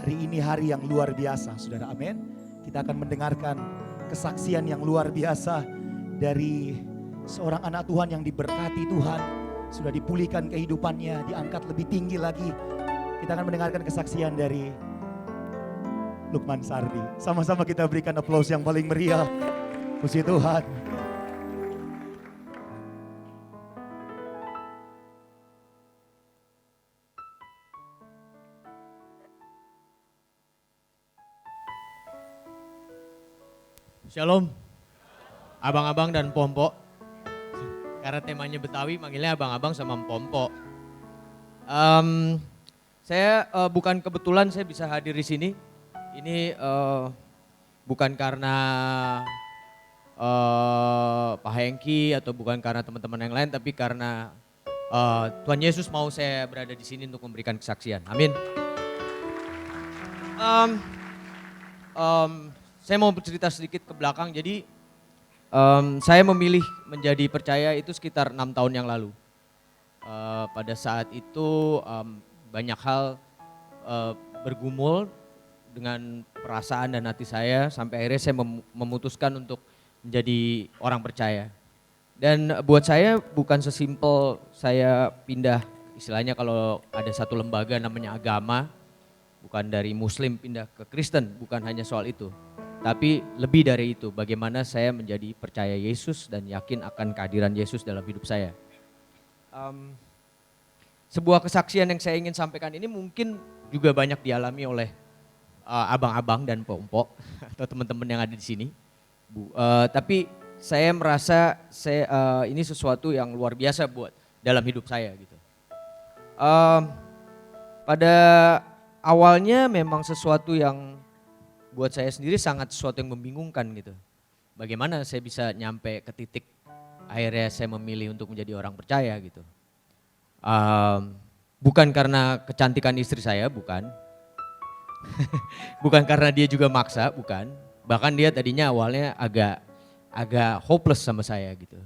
Hari ini hari yang luar biasa, saudara, amin. Kita akan mendengarkan kesaksian yang luar biasa dari seorang anak Tuhan yang diberkati Tuhan. Sudah dipulihkan kehidupannya, diangkat lebih tinggi lagi. Kita akan mendengarkan kesaksian dari Lukman Sardi. Sama-sama kita berikan aplaus yang paling meriah. Puji Tuhan. Shalom, abang-abang dan pompo. Karena temanya Betawi, manggilnya abang-abang sama pompo. Saya bukan kebetulan saya bisa hadir di sini. Ini bukan karena Pak Hengki atau bukan karena teman-teman yang lain, tapi karena Tuhan Yesus mau saya berada di sini untuk memberikan kesaksian. Amin. Saya mau bercerita sedikit ke belakang. Jadi saya memilih menjadi percaya itu sekitar 6 tahun yang lalu. Pada saat itu banyak hal bergumul dengan perasaan dan hati saya sampai akhirnya saya memutuskan untuk menjadi orang percaya. Dan buat saya bukan sesimpel saya pindah, istilahnya kalau ada satu lembaga namanya agama, bukan dari Muslim pindah ke Kristen, bukan hanya soal itu. Tapi lebih dari itu, bagaimana saya menjadi percaya Yesus dan yakin akan kehadiran Yesus dalam hidup saya. Sebuah kesaksian yang saya ingin sampaikan ini mungkin juga banyak dialami oleh abang-abang dan pompo atau teman-teman yang ada di sini. Tapi saya merasa ini sesuatu yang luar biasa buat dalam hidup saya gitu. Pada awalnya memang sesuatu yang buat saya sendiri sangat sesuatu yang membingungkan gitu. Bagaimana saya bisa nyampe ke titik akhirnya saya memilih untuk menjadi orang percaya gitu. Bukan karena kecantikan istri saya, bukan. Bukan karena dia juga maksa, bukan. Bahkan dia tadinya awalnya agak hopeless sama saya gitu.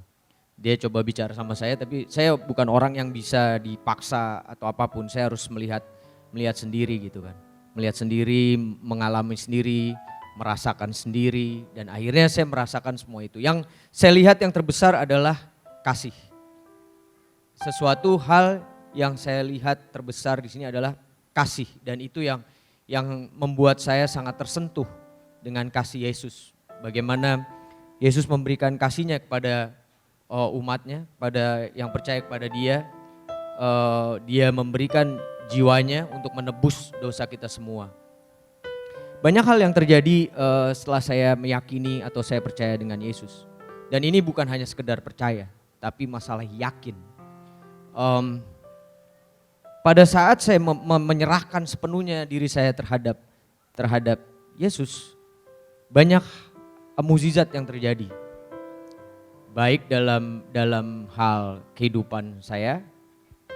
Dia coba bicara sama saya, tapi saya bukan orang yang bisa dipaksa atau apapun. Saya harus melihat sendiri gitu kan. Melihat sendiri, mengalami sendiri, merasakan sendiri, dan akhirnya saya merasakan semua itu. Yang saya lihat yang terbesar adalah kasih. Sesuatu hal yang saya lihat terbesar di sini adalah kasih, dan itu yang membuat saya sangat tersentuh dengan kasih Yesus. Bagaimana Yesus memberikan kasihnya kepada umatnya, pada yang percaya kepada Dia. Dia memberikan jiwanya untuk menebus dosa kita semua. Banyak hal yang terjadi setelah saya meyakini atau saya percaya dengan Yesus. Dan ini bukan hanya sekedar percaya, tapi masalah yakin. Pada saat saya menyerahkan sepenuhnya diri saya terhadap Yesus, banyak mukjizat yang terjadi. Baik dalam hal kehidupan saya,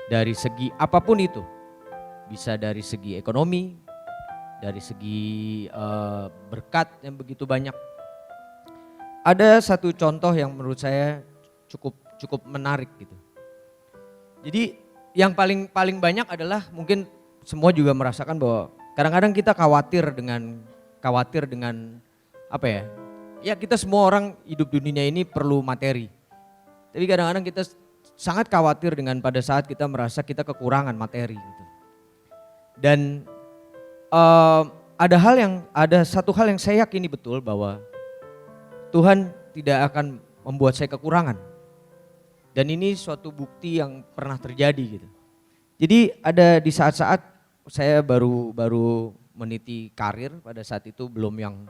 dari segi apapun itu. Bisa dari segi ekonomi, dari segi berkat yang begitu banyak. Ada satu contoh yang menurut saya cukup menarik gitu. Jadi yang paling banyak adalah mungkin semua juga merasakan bahwa kadang-kadang kita khawatir dengan apa ya? Ya kita semua orang hidup di dunia ini perlu materi. Tapi kadang-kadang kita sangat khawatir dengan pada saat kita merasa kita kekurangan materi gitu. Dan ada satu hal yang saya yakini betul bahwa Tuhan tidak akan membuat saya kekurangan. Dan ini suatu bukti yang pernah terjadi gitu. Jadi ada di saat-saat saya baru meniti karir, pada saat itu belum yang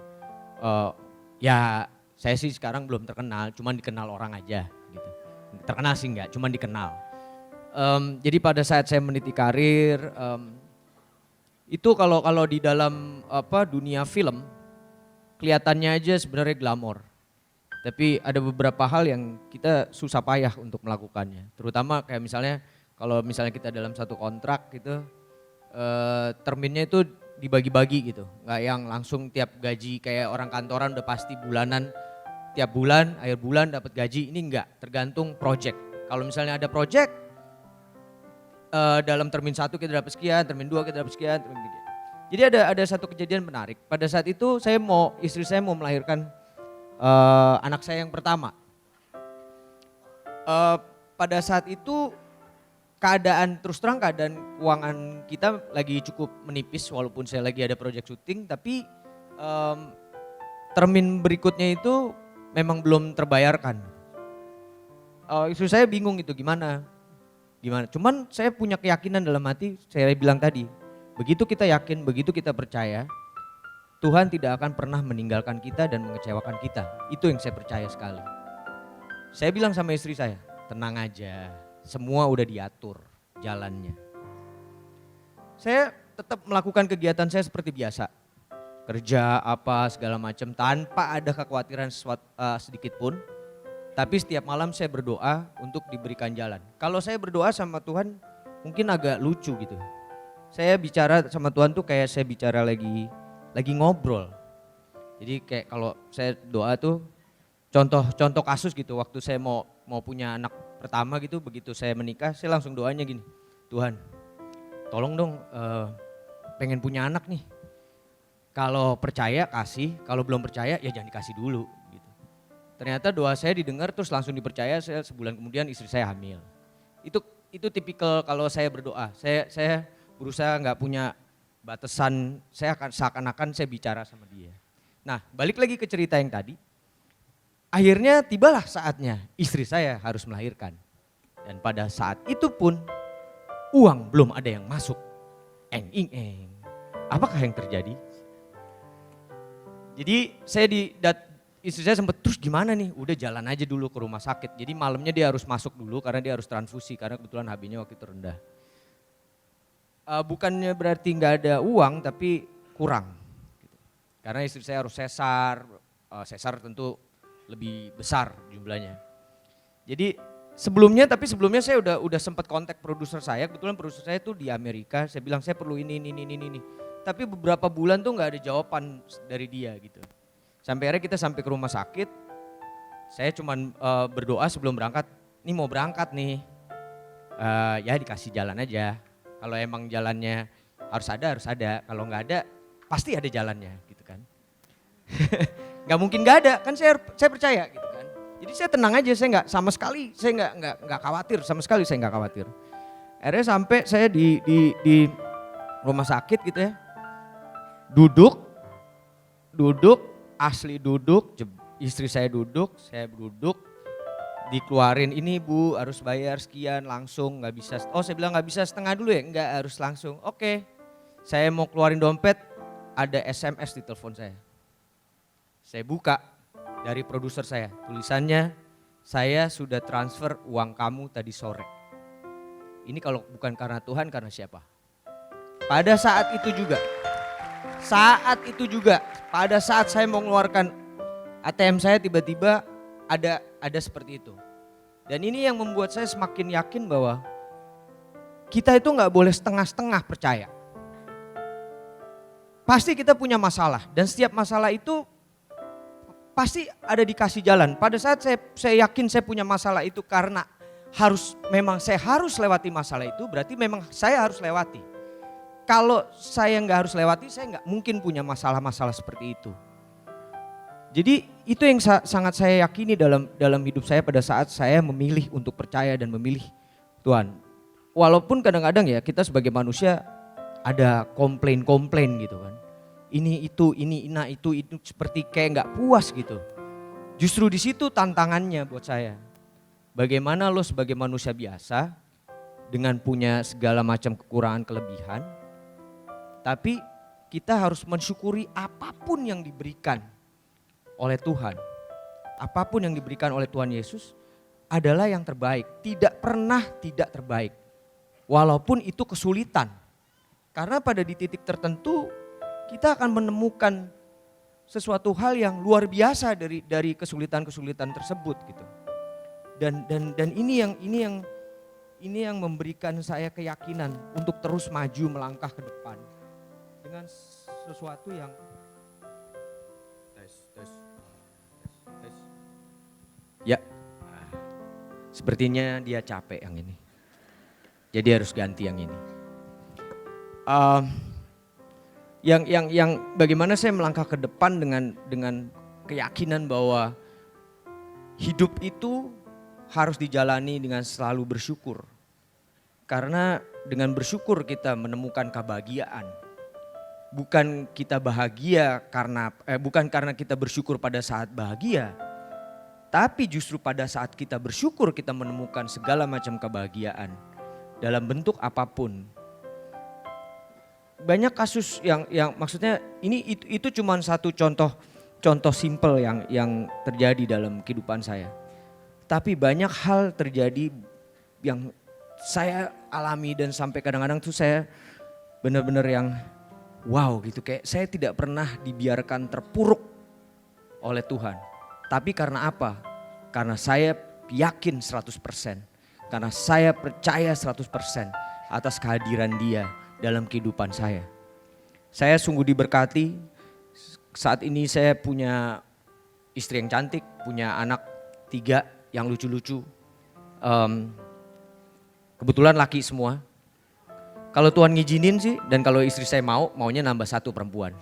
ya saya sih sekarang belum terkenal, cuman dikenal orang aja gitu. Terkenal sih enggak, cuman dikenal. Jadi pada saat saya meniti karir, itu kalau di dalam dunia film kelihatannya aja sebenarnya glamor. Tapi ada beberapa hal yang kita susah payah untuk melakukannya. Terutama kayak misalnya kalau misalnya kita dalam satu kontrak gitu, terminnya itu dibagi-bagi gitu. Nggak yang langsung tiap gaji kayak orang kantoran udah pasti bulanan, tiap bulan, akhir bulan dapat gaji. Ini enggak, tergantung project. Kalau misalnya ada project, dalam termin 1 kita dapat sekian, termin 2 kita dapat sekian, termin 3. Jadi ada satu kejadian menarik. Pada saat itu istri saya mau melahirkan anak saya yang pertama. Pada saat itu terus terang keadaan keuangan kita lagi cukup menipis walaupun saya lagi ada proyek syuting, tapi termin berikutnya itu memang belum terbayarkan. Istri saya bingung itu gimana. Cuman saya punya keyakinan dalam hati, saya bilang tadi, begitu kita yakin, begitu kita percaya, Tuhan tidak akan pernah meninggalkan kita dan mengecewakan kita. Itu yang saya percaya sekali. Saya bilang sama istri saya, tenang aja, semua udah diatur jalannya. Saya tetap melakukan kegiatan saya seperti biasa. Kerja apa segala macam tanpa ada kekhawatiran sedikit pun. Tapi setiap malam saya berdoa untuk diberikan jalan. Kalau saya berdoa sama Tuhan mungkin agak lucu gitu. Saya bicara sama Tuhan tuh kayak saya bicara lagi ngobrol. Jadi kayak kalau saya doa tuh contoh kasus gitu, waktu saya mau punya anak pertama gitu, begitu saya menikah saya langsung doanya gini, Tuhan tolong dong pengen punya anak nih. Kalau percaya kasih, kalau belum percaya ya jangan dikasih dulu gitu. Ternyata doa saya didengar terus langsung dipercaya, saya sebulan kemudian istri saya hamil. Itu tipikal kalau saya berdoa, saya berusaha nggak punya batasan, saya akan seakan-akan saya bicara sama dia. Nah balik lagi ke cerita yang tadi, akhirnya tibalah saatnya istri saya harus melahirkan. Dan pada saat itu pun uang belum ada yang masuk. Eng. Apakah yang terjadi? Jadi istri saya sempat terus gimana nih, udah jalan aja dulu ke rumah sakit. Jadi malamnya dia harus masuk dulu karena dia harus transfusi karena kebetulan HB-nya waktu itu rendah. Bukannya berarti nggak ada uang tapi kurang. Karena istri saya harus sesar tentu lebih besar jumlahnya. Jadi sebelumnya saya udah sempat kontak produser saya, kebetulan produser saya tuh di Amerika, saya bilang saya perlu ini. Tapi beberapa bulan tuh nggak ada jawaban dari dia gitu. Sampai akhirnya kita sampai ke rumah sakit, saya cuman berdoa sebelum berangkat, nih mau berangkat nih, ya dikasih jalan aja. Kalau emang jalannya harus ada, kalau nggak ada pasti ada jalannya gitu kan. Nggak mungkin nggak ada, kan saya percaya gitu kan. Jadi saya tenang aja, saya nggak sama sekali, saya nggak khawatir, sama sekali saya nggak khawatir. Akhirnya sampai saya di rumah sakit gitu ya, duduk, istri saya duduk, dikeluarin ini Bu harus bayar sekian langsung, nggak bisa, saya bilang nggak bisa setengah dulu ya, nggak harus langsung. Oke, saya mau keluarin dompet, ada SMS di telepon saya. Saya buka dari produser saya, tulisannya saya sudah transfer uang kamu tadi sore. Ini kalau bukan karena Tuhan, karena siapa? Pada saat itu juga, pada saat saya mau mengeluarkan ATM saya tiba-tiba ada seperti itu. Dan ini yang membuat saya semakin yakin bahwa kita itu nggak boleh setengah-setengah percaya. Pasti kita punya masalah dan setiap masalah itu pasti ada dikasih jalan. Pada saat saya yakin saya punya masalah itu karena saya harus lewati masalah itu, berarti memang saya harus lewati. Kalau saya nggak harus lewati, saya nggak mungkin punya masalah-masalah seperti itu. Jadi itu yang sangat saya yakini dalam hidup saya pada saat saya memilih untuk percaya dan memilih Tuhan. Walaupun kadang-kadang ya kita sebagai manusia ada komplain gitu kan. Ini itu seperti kayak nggak puas gitu. Justru di situ tantangannya buat saya. Bagaimana lo sebagai manusia biasa dengan punya segala macam kekurangan kelebihan, tapi kita harus mensyukuri apapun yang diberikan oleh Tuhan. Apapun yang diberikan oleh Tuhan Yesus adalah yang terbaik. Tidak pernah tidak terbaik. Walaupun itu kesulitan. Karena pada di titik tertentu kita akan menemukan sesuatu hal yang luar biasa dari kesulitan-kesulitan tersebut gitu. Dan ini yang memberikan saya keyakinan untuk terus maju melangkah ke depan dengan sesuatu yang ya, sepertinya dia capek yang ini. Jadi harus ganti yang ini. Yang bagaimana saya melangkah ke depan dengan keyakinan bahwa hidup itu harus dijalani dengan selalu bersyukur. Karena dengan bersyukur kita menemukan kebahagiaan. Bukan kita bahagia bukan karena kita bersyukur pada saat bahagia. Tapi justru pada saat kita bersyukur kita menemukan segala macam kebahagiaan dalam bentuk apapun. Banyak kasus yang maksudnya itu cuma satu contoh simple yang terjadi dalam kehidupan saya. Tapi banyak hal terjadi yang saya alami dan sampai kadang-kadang tuh saya benar-benar yang wow gitu, kayak saya tidak pernah dibiarkan terpuruk oleh Tuhan. Tapi karena apa? Karena saya yakin 100%, karena saya percaya 100% atas kehadiran Dia dalam kehidupan saya. Saya sungguh diberkati, saat ini saya punya istri yang cantik, punya anak 3 yang lucu-lucu. Kebetulan laki semua. Kalau Tuhan ngizinin sih, dan kalau istri saya maunya nambah 1 perempuan.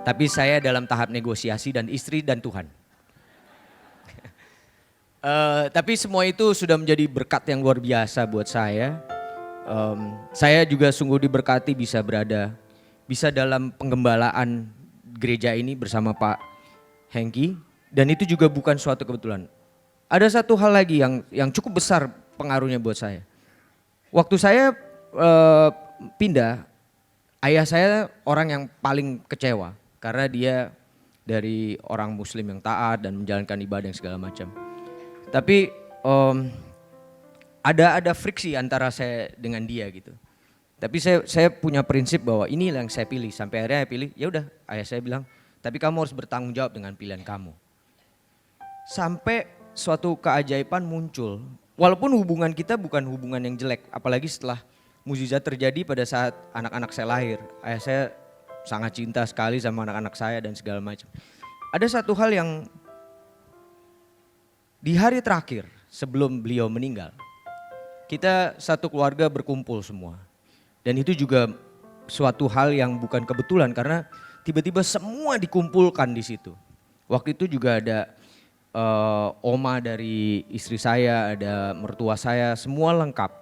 Tapi saya dalam tahap negosiasi dan istri dan Tuhan. Tapi semua itu sudah menjadi berkat yang luar biasa buat saya. Saya juga sungguh diberkati bisa dalam penggembalaan gereja ini bersama Pak Hengki. Dan itu juga bukan suatu kebetulan. Ada satu hal lagi yang cukup besar pengaruhnya buat saya. Waktu saya pindah, ayah saya orang yang paling kecewa karena dia dari orang Muslim yang taat dan menjalankan ibadah yang segala macam. Tapi ada friksi antara saya dengan dia gitu. Tapi saya punya prinsip bahwa ini yang saya pilih. Sampai akhirnya saya pilih, ya udah ayah saya bilang, tapi kamu harus bertanggung jawab dengan pilihan kamu. Sampai suatu keajaiban muncul. Walaupun hubungan kita bukan hubungan yang jelek, apalagi setelah mukjizat terjadi pada saat anak-anak saya lahir. Ayah saya sangat cinta sekali sama anak-anak saya dan segala macam. Ada satu hal yang di hari terakhir sebelum beliau meninggal, kita satu keluarga berkumpul semua. Dan itu juga suatu hal yang bukan kebetulan karena tiba-tiba semua dikumpulkan di situ. Waktu itu juga ada oma dari istri saya, ada mertua saya, semua lengkap.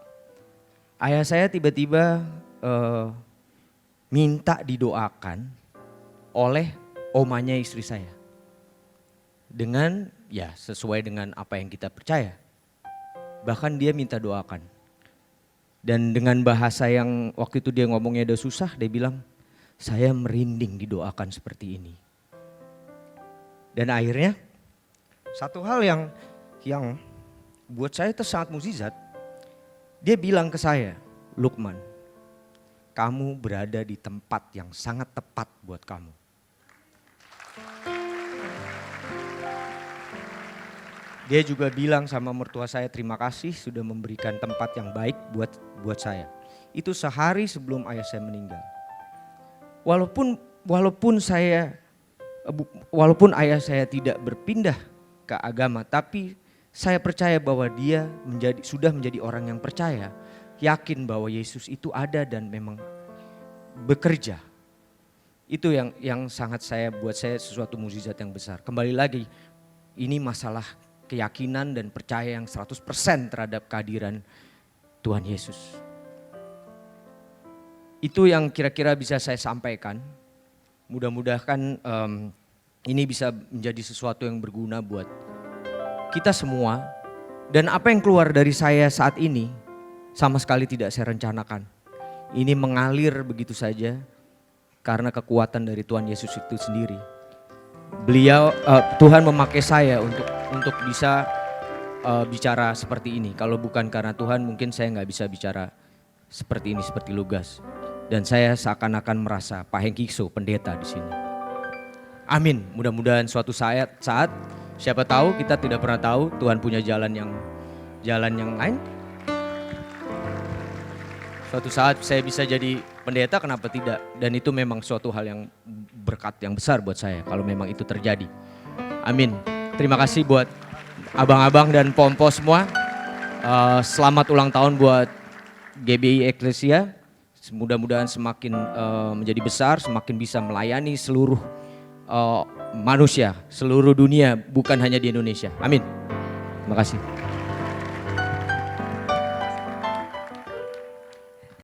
Ayah saya tiba-tiba minta didoakan oleh omanya istri saya. Dengan ya sesuai dengan apa yang kita percaya. Bahkan dia minta doakan. Dan dengan bahasa yang waktu itu dia ngomongnya udah susah, dia bilang, saya merinding didoakan seperti ini. Dan akhirnya satu hal yang buat saya itu sangat mukjizat. Dia bilang ke saya, Lukman, kamu berada di tempat yang sangat tepat buat kamu. Dia juga bilang sama mertua saya, terima kasih sudah memberikan tempat yang baik buat saya. Itu sehari sebelum ayah saya meninggal. Walaupun ayah saya tidak berpindah ke agama, tapi saya percaya bahwa dia sudah menjadi orang yang percaya, yakin bahwa Yesus itu ada dan memang bekerja. Itu yang sangat buat saya sesuatu mukjizat yang besar. Kembali lagi, ini masalah keyakinan dan percaya yang 100% terhadap kehadiran Tuhan Yesus. Itu yang kira-kira bisa saya sampaikan. Mudah-mudahan ini bisa menjadi sesuatu yang berguna buat kita semua. Dan apa yang keluar dari saya saat ini sama sekali tidak saya rencanakan. Ini mengalir begitu saja karena kekuatan dari Tuhan Yesus itu sendiri. Tuhan memakai saya untuk bisa bicara seperti ini. Kalau bukan karena Tuhan mungkin saya nggak bisa bicara seperti ini, seperti Lugas. Dan saya seakan-akan merasa Pak Hengkikso pendeta di sini. Amin. Mudah-mudahan suatu saat siapa tahu, kita tidak pernah tahu, Tuhan punya jalan yang lain. Suatu saat saya bisa jadi pendeta, kenapa tidak? Dan itu memang suatu hal yang berkat yang besar buat saya kalau memang itu terjadi. Amin. Terima kasih buat abang-abang dan pompo semua. Selamat ulang tahun buat GBI Eklesia. Mudah-mudahan semakin menjadi besar, semakin bisa melayani seluruh manusia, seluruh dunia, bukan hanya di Indonesia. Amin. Terima kasih.